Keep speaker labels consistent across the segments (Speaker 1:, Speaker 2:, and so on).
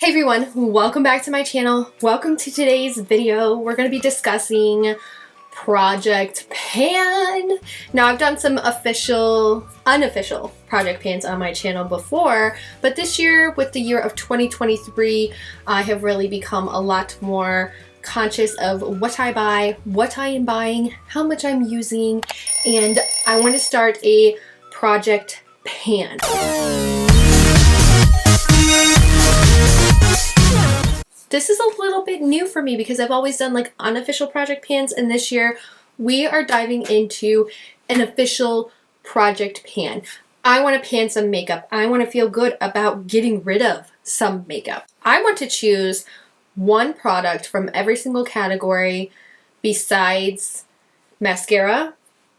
Speaker 1: Hey everyone, welcome back to my channel. Welcome to today's video. We're going to be discussing Project Pan. Now I've done some unofficial project pans on my channel before, but this year, with the year of 2023, I have really become a lot more conscious of what I buy, what I am buying, how much I'm using, and I want to start a project pan. This is a little bit new for me because I've always done like unofficial project pans, and this year we are diving into an official project pan. I want to pan some makeup. I want to feel good about getting rid of some makeup. I want to choose one product from every single category besides mascara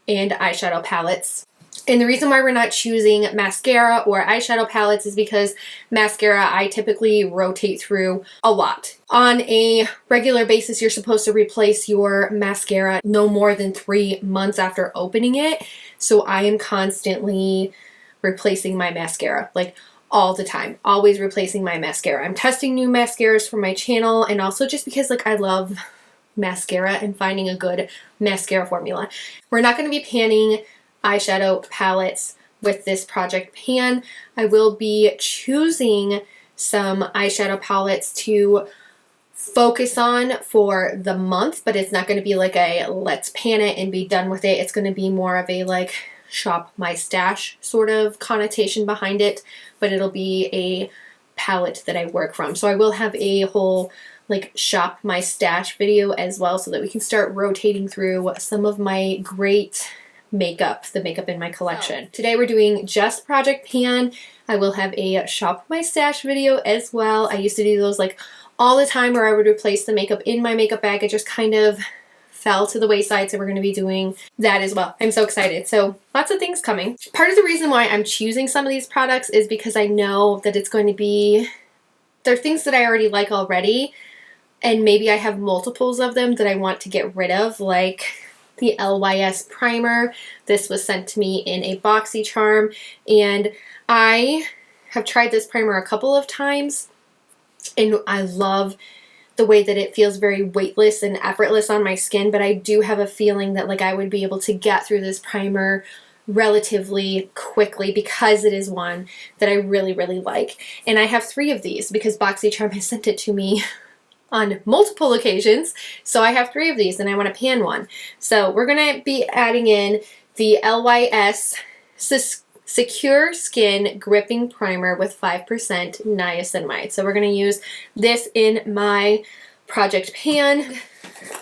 Speaker 1: and eyeshadow palettes. And the reason why we're not choosing mascara or eyeshadow palettes is because mascara I typically rotate through a lot. On a regular basis, you're supposed to replace your mascara no more than 3 months after opening it. So I am constantly replacing my mascara, like all the time, always replacing my mascara. I'm testing new mascaras for my channel, and also just because like I love mascara and finding a good mascara formula. We're not going to be panning eyeshadow palettes with this project pan. I will be choosing some eyeshadow palettes to focus on for the month, but it's not going to be like a let's pan it and be done with it. It's going to be more of a like shop my stash sort of connotation behind it, but it'll be a palette that I work from. So I will have a whole like shop my stash video as well, so that we can start rotating through some of my great makeup, the makeup in my collection. Today we're doing just project pan. I will have a shop my stash video as well. I used to do those like all the time where I would replace the makeup in my makeup bag. It just kind of fell to the wayside, so we're going to be doing that as well. I'm so excited. So lots of things coming. Part of the reason why I'm choosing some of these products is because I know that it's going to be, they're things that I already like already, and maybe I have multiples of them that I want to get rid of, like the LYS primer. This was sent to me in a BoxyCharm, and I have tried this primer a couple of times, and I love the way that it feels very weightless and effortless on my skin, but I do have a feeling that like I would be able to get through this primer relatively quickly because it is one that I really, really like. And I have 3 of these because BoxyCharm has sent it to me on multiple occasions. So I have 3 of these and I want to pan one. So we're going to be adding in the LYS Secure Skin Gripping Primer with 5% niacinamide. So we're going to use this in my project pan.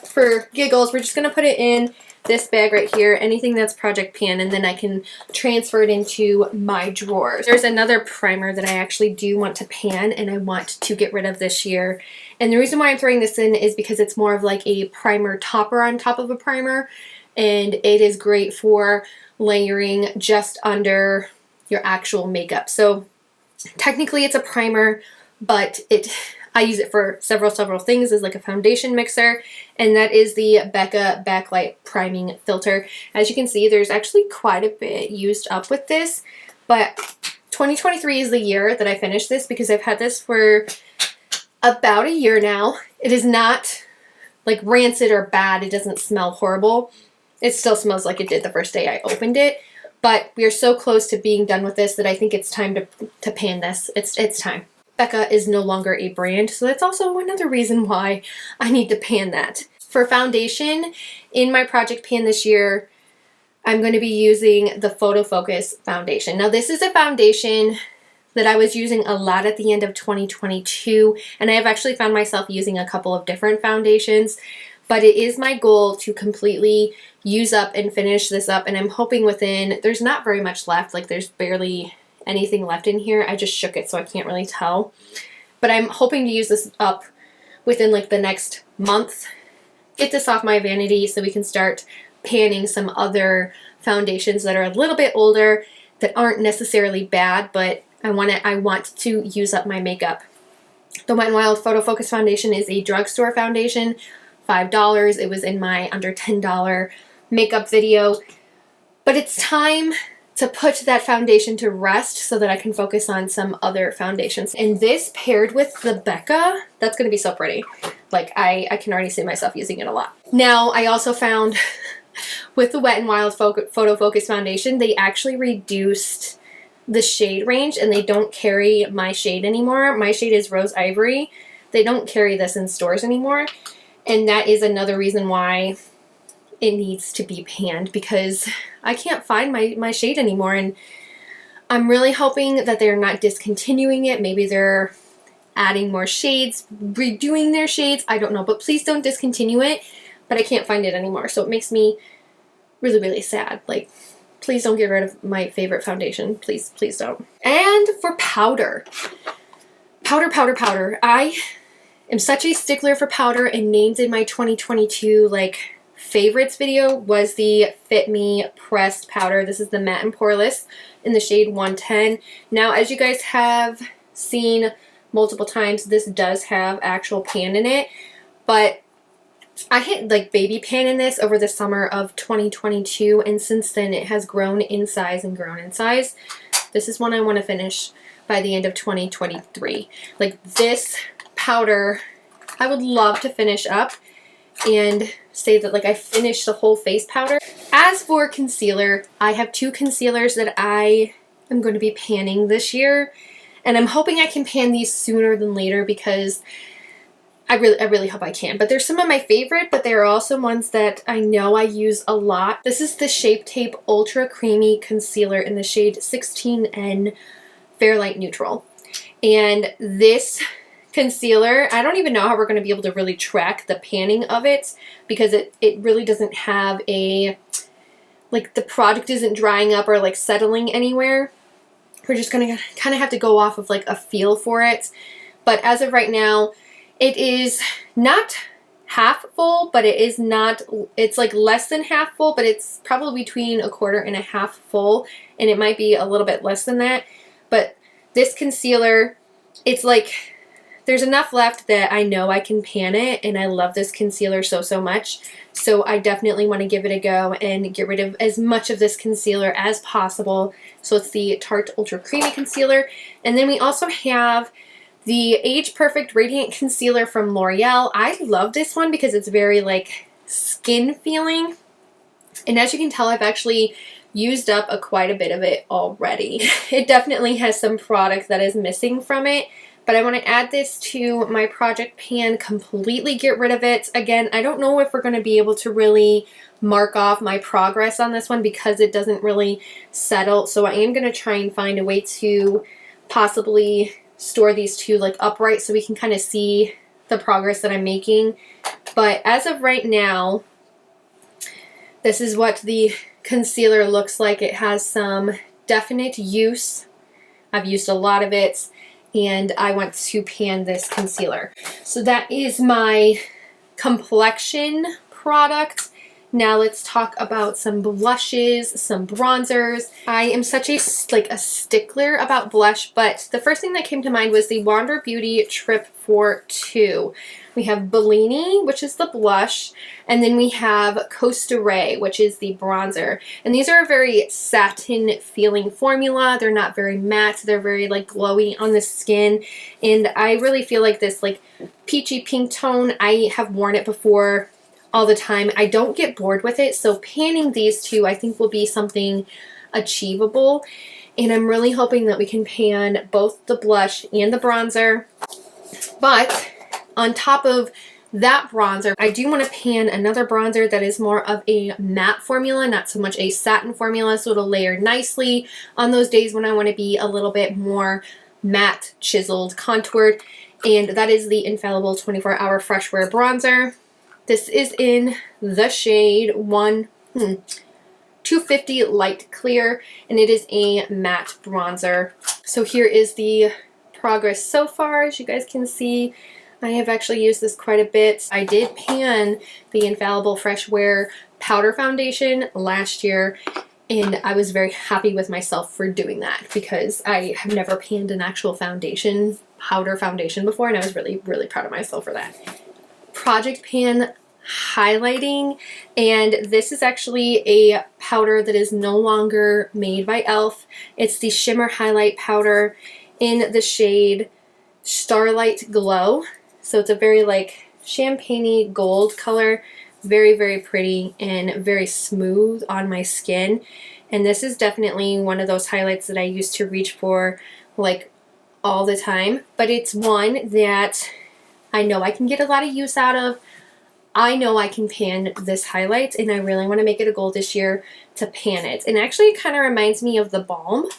Speaker 1: For giggles, we're just going to put it in this bag right here, anything that's project pan, and then I can transfer it into my drawers. There's another primer that I actually do want to pan and I want to get rid of this year. And the reason why I'm throwing this in is because it's more of like a primer topper on top of a primer, and it is great for layering just under your actual makeup. So technically it's a primer, but I use it for several things as like a foundation mixer, and that is the Becca Backlight Priming Filter. As you can see, there's actually quite a bit used up with this, but 2023 is the year that I finished this because I've had this for about a year now. It is not like rancid or bad. It doesn't smell horrible. It still smells like it did the first day I opened it, but we are so close to being done with this that I think it's time to pan this. It's time. Becca is no longer a brand, so that's also another reason why I need to pan that. For foundation, in my project pan this year, I'm going to be using the Photo Focus foundation. Now this is a foundation that I was using a lot at the end of 2022, and I have actually found myself using a couple of different foundations, but it is my goal to completely use up and finish this up, and I'm hoping there's not very much left, like there's barely anything left in here. I just shook it so I can't really tell, but I'm hoping to use this up within like the next month, get this off my vanity so we can start panning some other foundations that are a little bit older that aren't necessarily bad, but I want to use up my makeup. The Wet n Wild Photo Focus foundation is a drugstore foundation, $5. It was in my under $10 makeup video, but it's time to put that foundation to rest so that I can focus on some other foundations. And this paired with the Becca, that's going to be so pretty. Like, I can already see myself using it a lot. Now, I also found with the Wet n Wild Photo Focus Foundation, they actually reduced the shade range and they don't carry my shade anymore. My shade is Rose Ivory. They don't carry this in stores anymore. And that is another reason why it needs to be panned, because I can't find my shade anymore, and I'm really hoping that they're not discontinuing it. Maybe they're adding more shades, redoing their shades, I don't know, but please don't discontinue it. But I can't find it anymore, so it makes me really, really sad. Like, please don't get rid of my favorite foundation. Please, please don't. And for powder. Powder. I am such a stickler for powder, and named in my 2022, like, favorites video was the Fit Me pressed powder. This is the matte and poreless in the shade 110. Now, as you guys have seen multiple times, this does have actual pan in it, but I hit like baby pan in this over the summer of 2022, and since then it has grown in size and grown in size. This is one I want to finish by the end of 2023. Like, this powder I would love to finish up and say that like I finished the whole face powder. As for concealer, I have two concealers that I am going to be panning this year, and I'm hoping I can pan these sooner than later because I really hope I can. But they're some of my favorite, but they're also ones that I know I use a lot. This is the Shape Tape Ultra Creamy Concealer in the shade 16N Fairlight Neutral. And this concealer, I don't even know how we're going to be able to really track the panning of it, because it really doesn't have a, like, the product isn't drying up or like settling anywhere. We're just going to kind of have to go off of like a feel for it. But as of right now, it is not half full, but it is not, it's like less than half full, but it's probably between a quarter and a half full, and it might be a little bit less than that. But this concealer, it's like, there's enough left that I know I can pan it, and I love this concealer so much. So I definitely want to give it a go and get rid of as much of this concealer as possible. So it's the Tarte Ultra Creamy Concealer. And then we also have the Age Perfect Radiant Concealer from L'Oreal. I love this one because it's very like skin feeling. And as you can tell, I've actually used up quite a bit of it already. It definitely has some product that is missing from it. But I want to add this to my project pan, completely get rid of it. Again, I don't know if we're going to be able to really mark off my progress on this one because it doesn't really settle. So I am going to try and find a way to possibly store these two like upright so we can kind of see the progress that I'm making. But as of right now, this is what the concealer looks like. It has some definite use. I've used a lot of it, and I want to pan this concealer. So that is my complexion product. Now let's talk about some blushes, some bronzers. I am such a stickler about blush, but the first thing that came to mind was the Wander Beauty Trip for Two. We have Bellini, which is the blush, and then we have Costa Ray, which is the bronzer. And these are a very satin feeling formula. They're not very matte. They're very like glowy on the skin. And I really feel like this like peachy pink tone. I have worn it before all the time. I don't get bored with it. So panning these two I think will be something achievable. And I'm really hoping that we can pan both the blush and the bronzer. But on top of that bronzer, I do want to pan another bronzer that is more of a matte formula, not so much a satin formula, so it'll layer nicely on those days when I want to be a little bit more matte, chiseled, contoured. And that is the Infallible 24-Hour Fresh Wear Bronzer. This is in the shade 250 Light Clear, and it is a matte bronzer. So here is the progress so far. As you guys can see, I have actually used this quite a bit. I did pan the Infallible Fresh Wear Powder Foundation last year, and I was very happy with myself for doing that because I have never panned an actual foundation, powder foundation before, and I was really, really proud of myself for that. Project pan highlighting, and this is actually a powder that is no longer made by e.l.f. It's the Shimmer Highlight Powder in the shade Starlight Glow. So it's a very like champagne-y gold color, very, very pretty and very smooth on my skin. And this is definitely one of those highlights that I used to reach for like all the time, but it's one that I know I can get a lot of use out of. I know I can pan this highlight, and I really want to make it a goal this year to pan it. And actually it kind of reminds me of the Balm.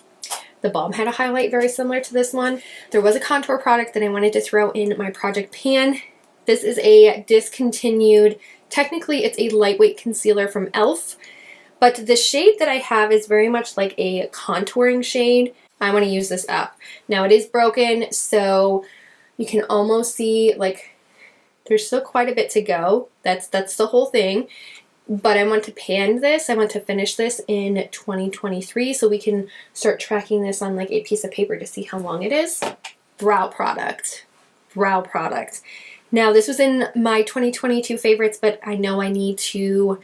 Speaker 1: The Balm had a highlight very similar to this one. There was a contour product that I wanted to throw in my project pan. This is a discontinued, technically it's a lightweight concealer from e.l.f. But the shade that I have is very much like a contouring shade. I want to use this up. Now it is broken, so you can almost see like there's still quite a bit to go. That's the whole thing. But I want to pan this. I want to finish this in 2023 so we can start tracking this on like a piece of paper to see how long it is. Brow product. Brow product. Now this was in my 2022 favorites, but I know I need to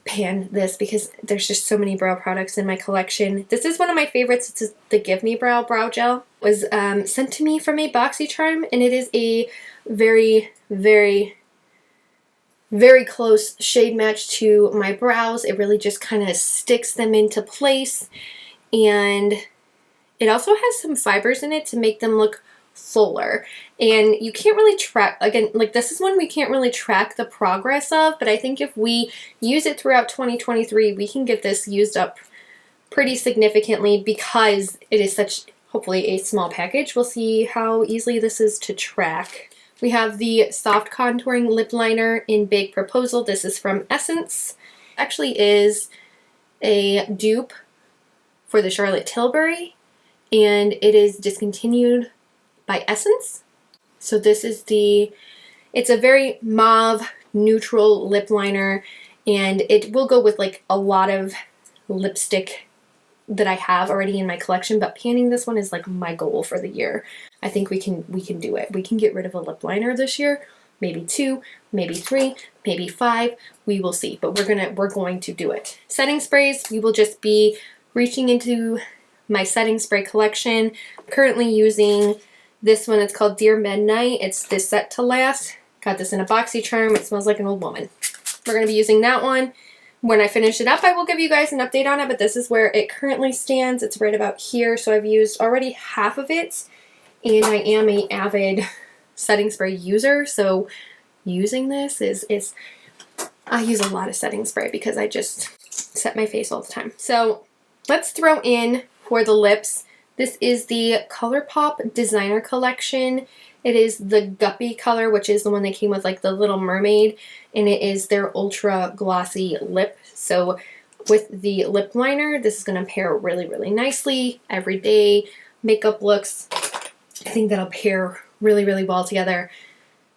Speaker 1: pan this because there's just so many brow products in my collection. This is one of my favorites. It's the Give Me Brow Brow Gel. It was sent to me from a BoxyCharm, and it is a very, very, very close shade match to my brows. It really just kind of sticks them into place, and it also has some fibers in it to make them look fuller. And you can't really track, again, like this is one we can't really track the progress of, but I think if we use it throughout 2023, we can get this used up pretty significantly because it is such, hopefully, a small package. We'll see how easily this is to track. We have the Soft Contouring Lip Liner in Big Proposal. This is from Essence. It actually is a dupe for the Charlotte Tilbury, and it is discontinued by Essence. So this is it's a very mauve neutral lip liner, and it will go with like a lot of lipstick that I have already in my collection, but panning this one is like my goal for the year. I think we can do it. We can get rid of a lip liner this year, maybe 2, maybe 3, maybe 5. We will see, but we're going to do it. Setting sprays, we will just be reaching into my setting spray collection. I'm currently using this one. It's called Dear Midnight. It's this Set to Last. Got this in a BoxyCharm. It smells like an old woman. We're going to be using that one. When I finish it up, I will give you guys an update on it, but this is where it currently stands. It's right about here, so I've used already half of it, and I am an avid setting spray user, so using this is I use a lot of setting spray because I just set my face all the time. So let's throw in for the lips. This is the ColourPop Designer Collection. It is the Guppy color, which is the one that came with like the Little Mermaid, and it is their ultra glossy lip. So with the lip liner, this is going to pair really, really nicely. Everyday makeup looks, I think that'll pair really, really well together.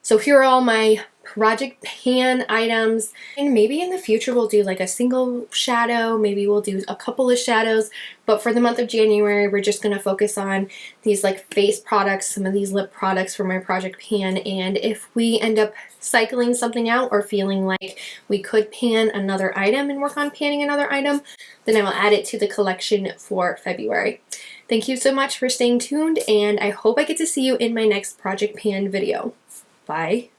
Speaker 1: So here are all my project pan items, and maybe in the future we'll do like a single shadow, maybe we'll do a couple of shadows, but for the month of January we're just going to focus on these like face products, some of these lip products for my project pan, and if we end up cycling something out or feeling like we could pan another item and work on panning another item, then I will add it to the collection for February. Thank you so much for staying tuned, and I hope I get to see you in my next project pan video. Bye.